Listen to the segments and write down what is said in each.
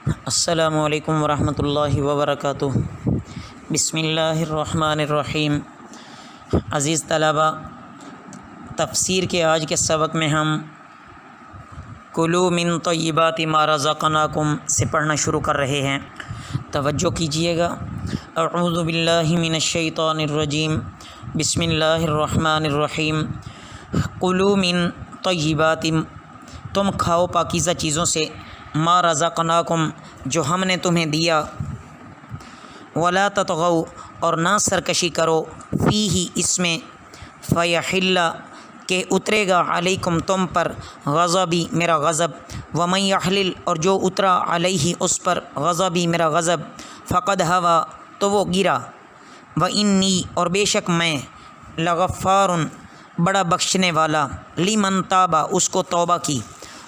السلام علیکم ورحمۃ اللہ وبرکاتہ۔ بسم اللہ الرحمن الرحیم۔ عزیز طلباء، تفسیر کے آج کے سبق میں ہم کلوا من طیبات ما رزقناکم سے پڑھنا شروع کر رہے ہیں۔ توجہ کیجیے گا۔ اعوذ باللہ من الشیطان الرجیم، بسم اللہ الرحمن الرحیم۔ کلوا من طیبات، تم کھاؤ پاکیزہ چیزوں سے، ما رزقناکم، جو ہم نے تمہیں دیا، ولا تطغوا، اور نہ سرکشی کرو، فیہ، اس میں، فیحل، کہ اترے گا، علیکم، تم پر، غضبی، میرا غضب، ومن یحلل، اور جو اترا، علیہ، اس پر، غضبی، میرا غضب، فقد ہوا، تو وہ گرا، وانی، اور بے شک میں، لغفار، بڑا بخشنے والا، لمن تابا، اس کو توبہ کی،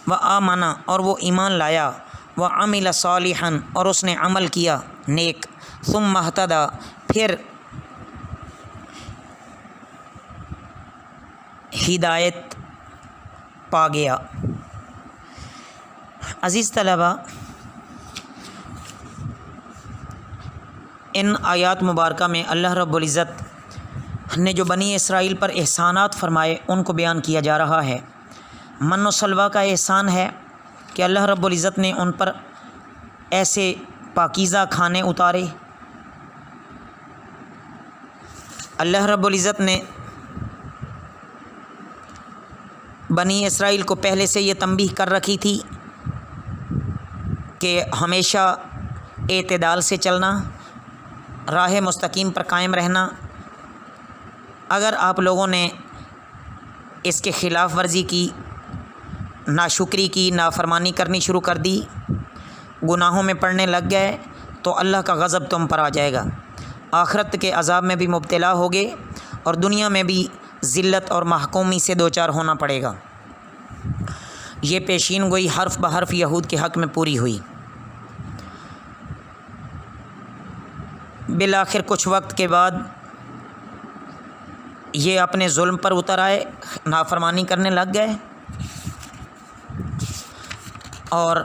وآمن، اور وہ ایمان لایا، وعمل صالحا، اور اس نے عمل کیا نیک، ثم اہتدی، پھر ہدایت پا گیا۔ عزیز طلباء، ان آیات مبارکہ میں اللہ رب العزت نے جو بنی اسرائیل پر احسانات فرمائے ان کو بیان کیا جا رہا ہے۔ من و سلوہ کا احسان ہے کہ اللہ رب العزت نے ان پر ایسے پاکیزہ کھانے اتارے۔ اللہ رب العزت نے بنی اسرائیل کو پہلے سے یہ تنبیہ کر رکھی تھی کہ ہمیشہ اعتدال سے چلنا، راہ مستقیم پر قائم رہنا۔ اگر آپ لوگوں نے اس کے خلاف ورزی کی، ناشکری کی، نافرمانی کرنی شروع کر دی، گناہوں میں پڑنے لگ گئے، تو اللہ کا غضب تم پر آ جائے گا، آخرت کے عذاب میں بھی مبتلا ہوگے، اور دنیا میں بھی ذلت اور محکومی سے دوچار ہونا پڑے گا۔ یہ پیشین گوئی حرف بحرف یہود کے حق میں پوری ہوئی۔ بالآخر کچھ وقت کے بعد یہ اپنے ظلم پر اتر آئے، نافرمانی کرنے لگ گئے، اور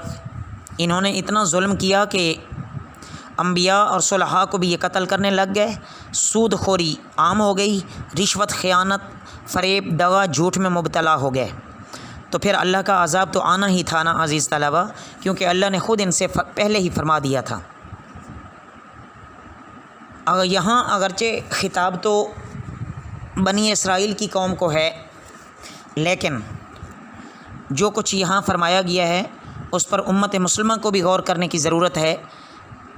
انہوں نے اتنا ظلم کیا کہ انبیاء اور صلحاء کو بھی یہ قتل کرنے لگ گئے۔ سود خوری عام ہو گئی، رشوت، خیانت، فریب، دغا، جھوٹ میں مبتلا ہو گئے۔ تو پھر اللہ کا عذاب تو آنا ہی تھا نا عزیز طلباء، کیونکہ اللہ نے خود ان سے پہلے ہی فرما دیا تھا۔ یہاں اگرچہ خطاب تو بنی اسرائیل کی قوم کو ہے، لیکن جو کچھ یہاں فرمایا گیا ہے اس پر امت مسلمہ کو بھی غور کرنے کی ضرورت ہے۔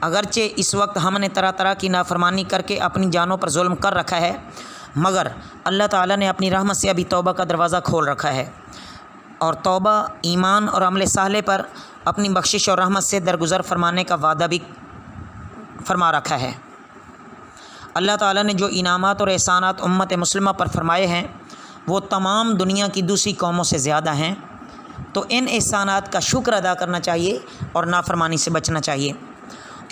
اگرچہ اس وقت ہم نے طرح طرح کی نافرمانی کر کے اپنی جانوں پر ظلم کر رکھا ہے، مگر اللہ تعالیٰ نے اپنی رحمت سے ابھی توبہ کا دروازہ کھول رکھا ہے، اور توبہ، ایمان اور عمل صالح پر اپنی بخشش اور رحمت سے درگزر فرمانے کا وعدہ بھی فرما رکھا ہے۔ اللہ تعالیٰ نے جو انعامات اور احسانات امت مسلمہ پر فرمائے ہیں وہ تمام دنیا کی دوسری قوموں سے زیادہ ہیں، تو ان احسانات کا شکر ادا کرنا چاہیے اور نافرمانی سے بچنا چاہیے۔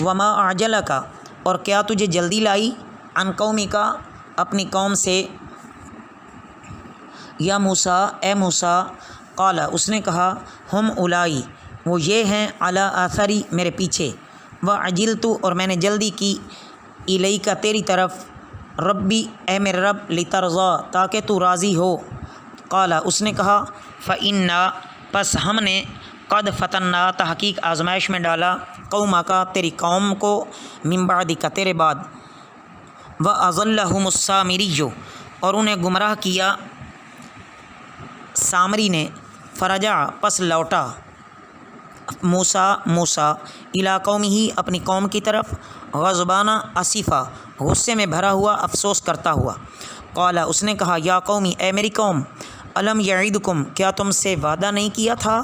وما اعجلک، اور کیا تجھے جلدی لائی، عن قومک، اپنی قوم سے، یا موسیٰ، اے موسیٰ، قال، اس نے کہا، ہم اولائی، وہ یہ ہیں، علی آثری، میرے پیچھے، وعجلت، اور میں نے جلدی کی، الیک، تیری طرف، ربی، اے میرے رب، لترضی، تاکہ تو راضی ہو۔ قال، اس نے کہا، فإنا، پس ہم نے، قد فتنا، تحقیق آزمائش میں ڈالا، قومک، تیری قوم کو، من بعدک، تیرے بعد، وأضلهم السامری، اور انہیں گمراہ کیا سامری نے، فرجع، پس لوٹا، موسیٰ الی قومہ، اپنی قوم کی طرف، غضبان، اسفا، غصے میں بھرا ہوا، افسوس کرتا ہوا۔ قال، اس نے کہا، یا قومی، اے میری قوم، الم یعدکم، کیا تم سے وعدہ نہیں کیا تھا،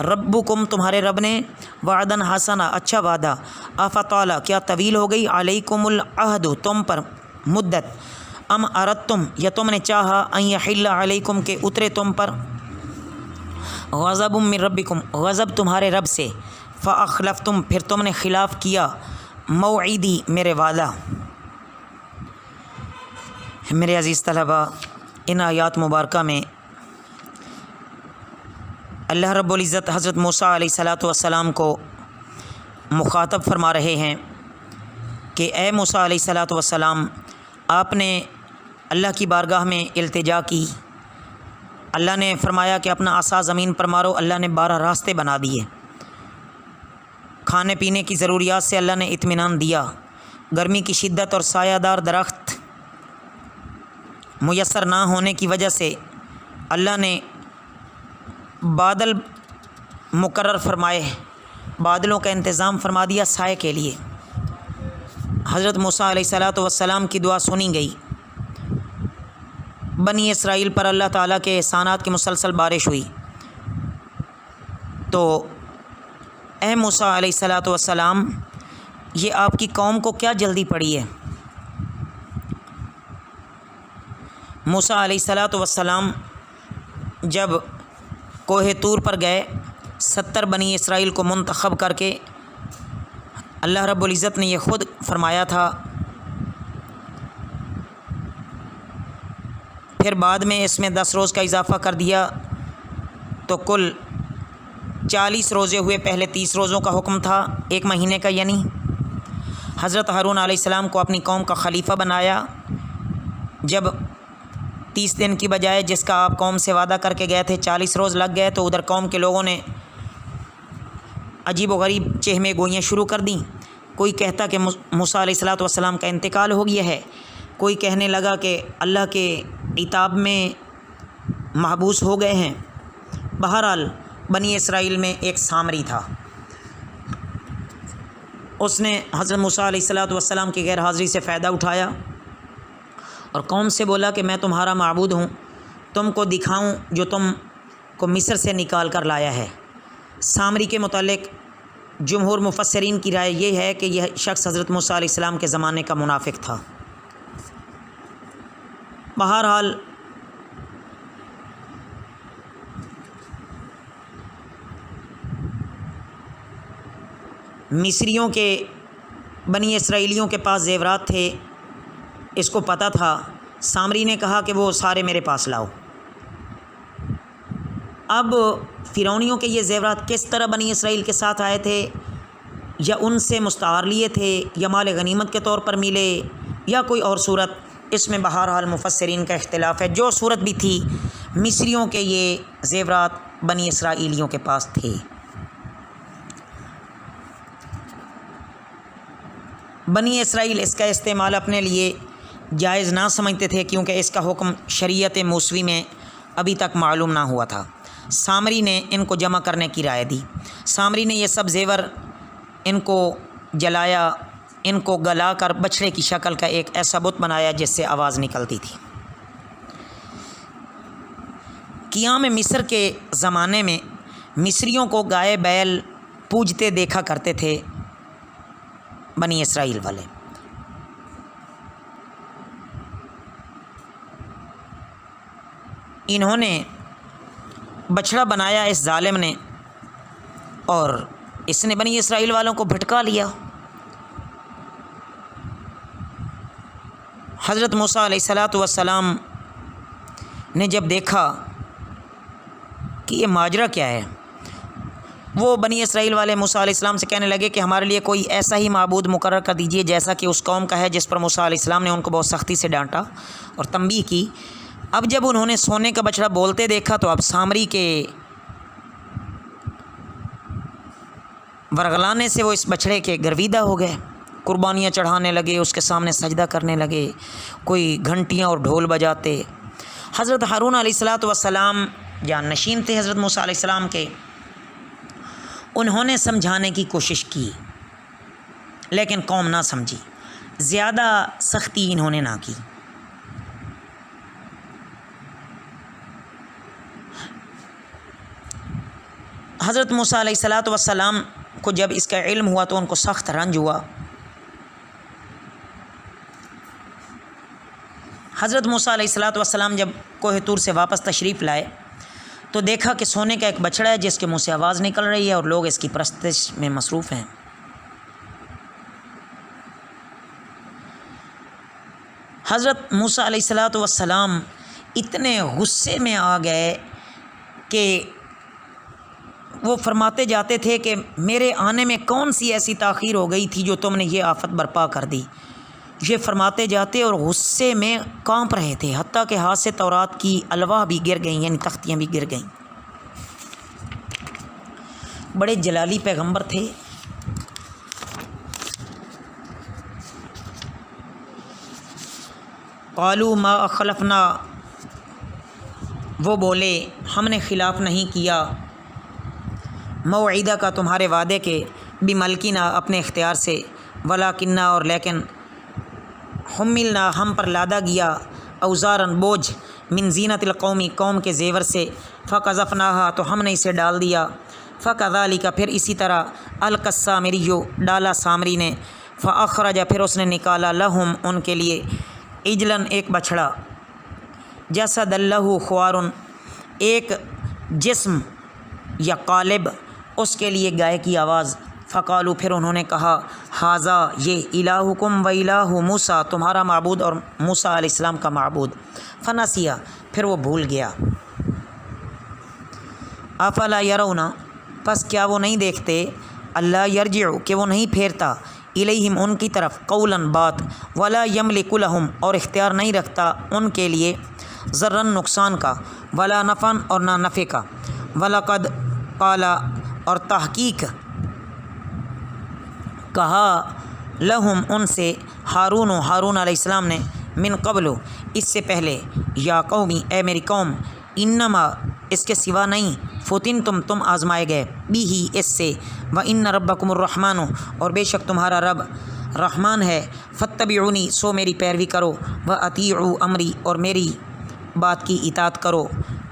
ربکم، تمہارے رب نے، وعدن حسنا، اچھا وعدہ، افطال، کیا طویل ہو گئی، علیکم العہد، تم پر مدت، ام اردتم، یا تم نے چاہا، ان یحل علیکم، کہ اترے تم پر، غضب من ربکم، غضب تمہارے رب سے، فاخلفتم، پھر تم نے خلاف کیا، موعدی، میرے وعدہ۔ میرے عزیز طلباء، ان آیات مبارکہ میں اللہ رب العزت حضرت موسیٰ علیہ السلام کو مخاطب فرما رہے ہیں کہ اے موسیٰ علیہ الصلاۃ والسلام، آپ نے اللہ کی بارگاہ میں التجا کی، اللہ نے فرمایا کہ اپنا عصا زمین پر مارو، اللہ نے 12 راستے بنا دیے، کھانے پینے کی ضروریات سے اللہ نے اطمینان دیا، گرمی کی شدت اور سایہ دار درخت میسر نہ ہونے کی وجہ سے اللہ نے بادل مقرر فرمائے، بادلوں کا انتظام فرما دیا سائے کے لیے۔ حضرت موسیٰ علیہ الصلاۃ والسلام کی دعا سنی گئی، بنی اسرائیل پر اللہ تعالیٰ کے احسانات کی مسلسل بارش ہوئی۔ تو اے موسیٰ علیہ الصلاۃ والسلام، یہ آپ کی قوم کو کیا جلدی پڑی ہے؟ موسیٰ علیہ الصلاۃ والسلام جب کوہ طور پر گئے، 70 بنی اسرائیل کو منتخب کر کے اللہ رب العزت نے یہ خود فرمایا تھا، پھر بعد میں اس میں 10 روز کا اضافہ کر دیا تو کل 40 روزے ہوئے۔ پہلے 30 روزوں کا حکم تھا، 1 مہینے کا، یعنی حضرت ہارون علیہ السلام کو اپنی قوم کا خلیفہ بنایا۔ جب 30 دن کی بجائے جس کا آپ قوم سے وعدہ کر کے گئے تھے 40 روز لگ گئے، تو ادھر قوم کے لوگوں نے عجیب و غریب چہمے گوئیاں شروع کر دیں۔ کوئی کہتا کہ موسیٰ علیہ الصلاۃ والسلام کا انتقال ہو گیا ہے، کوئی کہنے لگا کہ اللہ کے عتاب میں محبوس ہو گئے ہیں۔ بہرحال بنی اسرائیل میں ایک سامری تھا، اس نے حضرت موسیٰ علیہ الصلاۃ والسلام کی غیر حاضری سے فائدہ اٹھایا اور قوم سے بولا کہ میں تمہارا معبود ہوں، تم کو دکھاؤں جو تم کو مصر سے نکال کر لایا ہے۔ سامری کے متعلق جمہور مفسرین کی رائے یہ ہے کہ یہ شخص حضرت موسیٰ علیہ السلام کے زمانے کا منافق تھا۔ بہرحال مصریوں کے بنی اسرائیلیوں کے پاس زیورات تھے، اس کو پتہ تھا۔ سامری نے کہا کہ وہ سارے میرے پاس لاؤ۔ اب فرعونیوں کے یہ زیورات کس طرح بنی اسرائیل کے ساتھ آئے تھے، یا ان سے مستعار لیے تھے، یا مال غنیمت کے طور پر ملے، یا کوئی اور صورت، اس میں بہرحال مفسرین کا اختلاف ہے۔ جو صورت بھی تھی، مصریوں کے یہ زیورات بنی اسرائیلیوں کے پاس تھے۔ بنی اسرائیل اس کا استعمال اپنے لیے جائز نہ سمجھتے تھے، کیونکہ اس کا حکم شریعت موسوی میں ابھی تک معلوم نہ ہوا تھا۔ سامری نے ان کو جمع کرنے کی رائے دی۔ سامری نے یہ سب زیور ان کو جلایا، ان کو گلا کر بچھڑے کی شکل کا ایک ایسا بت بنایا جس سے آواز نکلتی تھی۔ قیام مصر کے زمانے میں مصریوں کو گائے بیل پوجتے دیکھا کرتے تھے بنی اسرائیل والے۔ انہوں نے بچھڑا بنایا اس ظالم نے، اور اس نے بنی اسرائیل والوں کو بھٹکا لیا۔ حضرت موسیٰ علیہ الصلاۃ والسلام نے جب دیکھا کہ یہ ماجرا کیا ہے، وہ بنی اسرائیل والے موسیٰ علیہ السلام سے کہنے لگے کہ ہمارے لیے کوئی ایسا ہی معبود مقرر کر دیجئے جیسا کہ اس قوم کا ہے جس پر موسیٰ علیہ السلام نے ان کو بہت سختی سے ڈانٹا اور تنبیہ کی۔ اب جب انہوں نے سونے کا بچڑا بولتے دیکھا تو اب سامری کے ورغلانے سے وہ اس بچڑے کے گرویدہ ہو گئے، قربانیاں چڑھانے لگے، اس کے سامنے سجدہ کرنے لگے، کوئی گھنٹیاں اور ڈھول بجاتے۔ حضرت ہارون علیہ الصلاۃ والسلام جان نشین تھے حضرت موسیٰ علیہ السلام کے، انہوں نے سمجھانے کی کوشش کی لیکن قوم نہ سمجھی، زیادہ سختی انہوں نے نہ کی۔ حضرت موسیٰ علیہ الصلاۃ والسلام کو جب اس کا علم ہوا تو ان کو سخت رنج ہوا۔ حضرت موسیٰ علیہ الصلاۃ والسلام جب کوہ طور سے واپس تشریف لائے تو دیکھا کہ سونے کا ایک بچڑا ہے جس کے منہ سے آواز نکل رہی ہے اور لوگ اس کی پرستش میں مصروف ہیں۔ حضرت موسیٰ علیہ الصلاۃ والسلام اتنے غصے میں آ گئے کہ وہ فرماتے جاتے تھے کہ میرے آنے میں کون سی ایسی تاخیر ہو گئی تھی جو تم نے یہ آفت برپا کر دی. یہ فرماتے جاتے اور غصے میں کانپ رہے تھے، حتیٰ کہ ہاتھ سے تورات کی الواح بھی گر گئیں، یعنی تختیاں بھی گر گئیں. بڑے جلالی پیغمبر تھے. قالوا ما اخلفنا، وہ بولے ہم نے خلاف نہیں کیا، موعدہ کا تمہارے وعدے کے، بملکنا اپنے اختیار سے، ولکننا اور لیکن، حملنا ہم پر لادا گیا، اوزارن بوجھ، من زینت القومی قوم کے زیور سے، فقذفناہا تو ہم نے اسے ڈال دیا، فکذالک پھر اسی طرح، القی السامری ڈالا سامری نے، فاخرج پھر اس نے نکالا، لہم ان کے لیے، عجلاً ایک بچھڑا، جسد لہ خوارن ایک جسم یا قالب، اس کے لیے گائے کی آواز، فقالو پھر انہوں نے کہا، ھذا یہ، الہکم و الہ موسیٰ تمہارا معبود اور موسیٰ علیہ السلام کا معبود، فنسیا پھر وہ بھول گیا. افلا یرون پس کیا وہ نہیں دیکھتے، اللہ یرجع کہ وہ نہیں پھیرتا، الیہم ان کی طرف، قولا بات، ولا یملک لہم اور اختیار نہیں رکھتا ان کے لیے، ضررن نقصان کا، ولا نفعن اور نہ نفع کا، ولقد قال اور تحقیق کہا، لہم ان سے، ہارون علیہ السلام نے، من قبل اس سے پہلے، یا قومی اے میری قوم، انما اس کے سوا نہیں، فتنتم آزمائے گئے، بھی اس سے، وان ربکم الرحمن اور بے شک تمہارا رب رحمان ہے، فاتبعونی سو میری پیروی کرو، واطیعوا امری اور میری بات کی اطاعت کرو.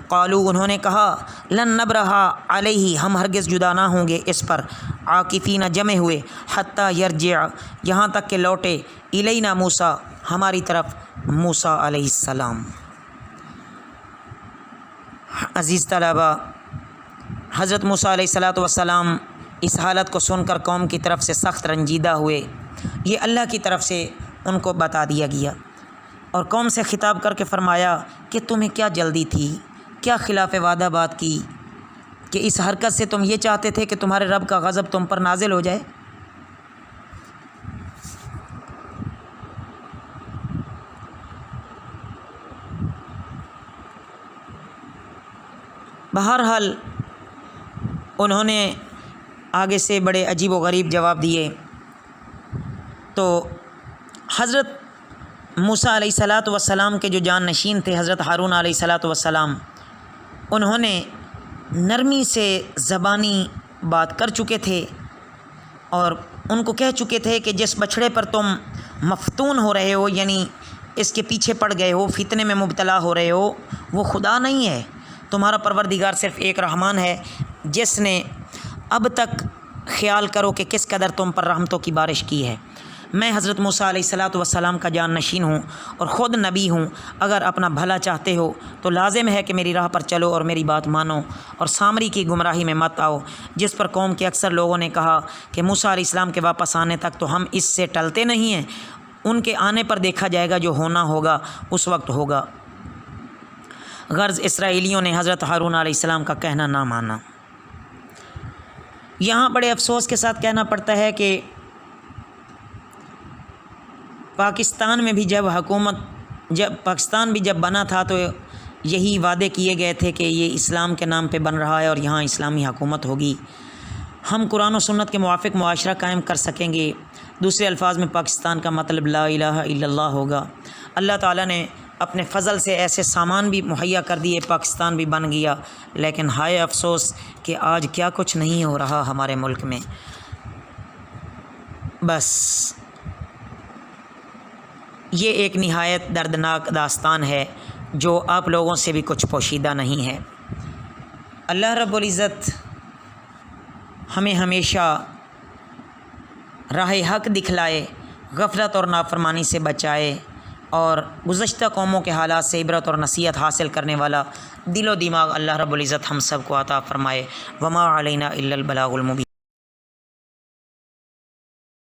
قالو انہوں نے کہا، لن نبرح علیہ ہم ہرگز جدا نہ ہوں گے اس پر، عاکفین جمے ہوئے، حتی یرجع یہاں تک کہ لوٹے، الینا موسیٰ ہماری طرف موسیٰ علیہ السلام. عزیز طلباء، حضرت موسیٰ علیہ السلام اس حالت کو سن کر قوم کی طرف سے سخت رنجیدہ ہوئے. یہ اللہ کی طرف سے ان کو بتا دیا گیا اور قوم سے خطاب کر کے فرمایا کہ تمہیں کیا جلدی تھی، کیا خلاف وعدہ بات کی کہ اس حرکت سے تم یہ چاہتے تھے کہ تمہارے رب کا غضب تم پر نازل ہو جائے. بہرحال انہوں نے آگے سے بڑے عجیب و غریب جواب دیے. تو حضرت موسیٰ علیہ السلام کے جو جان نشین تھے حضرت ہارون علیہ السلام، انہوں نے نرمی سے زبانی بات کر چکے تھے اور ان کو کہہ چکے تھے کہ جس بچھڑے پر تم مفتون ہو رہے ہو، یعنی اس کے پیچھے پڑ گئے ہو، فتنے میں مبتلا ہو رہے ہو، وہ خدا نہیں ہے، تمہارا پروردگار صرف ایک رحمان ہے جس نے اب تک خیال کرو کہ کس قدر تم پر رحمتوں کی بارش کی ہے. میں حضرت موسیٰ علیہ السلام کا جان نشین ہوں اور خود نبی ہوں. اگر اپنا بھلا چاہتے ہو تو لازم ہے کہ میری راہ پر چلو اور میری بات مانو اور سامری کی گمراہی میں مت آؤ، جس پر قوم کے اکثر لوگوں نے کہا کہ موسیٰ علیہ السلام کے واپس آنے تک تو ہم اس سے ٹلتے نہیں ہیں، ان کے آنے پر دیکھا جائے گا، جو ہونا ہوگا اس وقت ہوگا. غرض اسرائیلیوں نے حضرت ہارون علیہ السلام کا کہنا نہ مانا. یہاں بڑے افسوس کے ساتھ کہنا پڑتا ہے کہ پاکستان میں بھی پاکستان بھی جب بنا تھا تو یہی وعدے کیے گئے تھے کہ یہ اسلام کے نام پہ بن رہا ہے اور یہاں اسلامی حکومت ہوگی، ہم قرآن و سنت کے موافق معاشرہ قائم کر سکیں گے. دوسرے الفاظ میں پاکستان کا مطلب لا الہ الا اللہ ہوگا. اللہ تعالیٰ نے اپنے فضل سے ایسے سامان بھی مہیا کر دیے، پاکستان بھی بن گیا، لیکن ہائے افسوس کہ آج کیا کچھ نہیں ہو رہا ہمارے ملک میں. بس یہ ایک نہایت دردناک داستان ہے جو آپ لوگوں سے بھی کچھ پوشیدہ نہیں ہے. اللہ رب العزت ہمیں ہمیشہ راہ حق دکھلائے، غفلت اور نافرمانی سے بچائے اور گزشتہ قوموں کے حالات سے عبرت اور نصیحت حاصل کرنے والا دل و دماغ اللہ رب العزت ہم سب کو عطا فرمائے. وما علینا الا البلاغ المبین.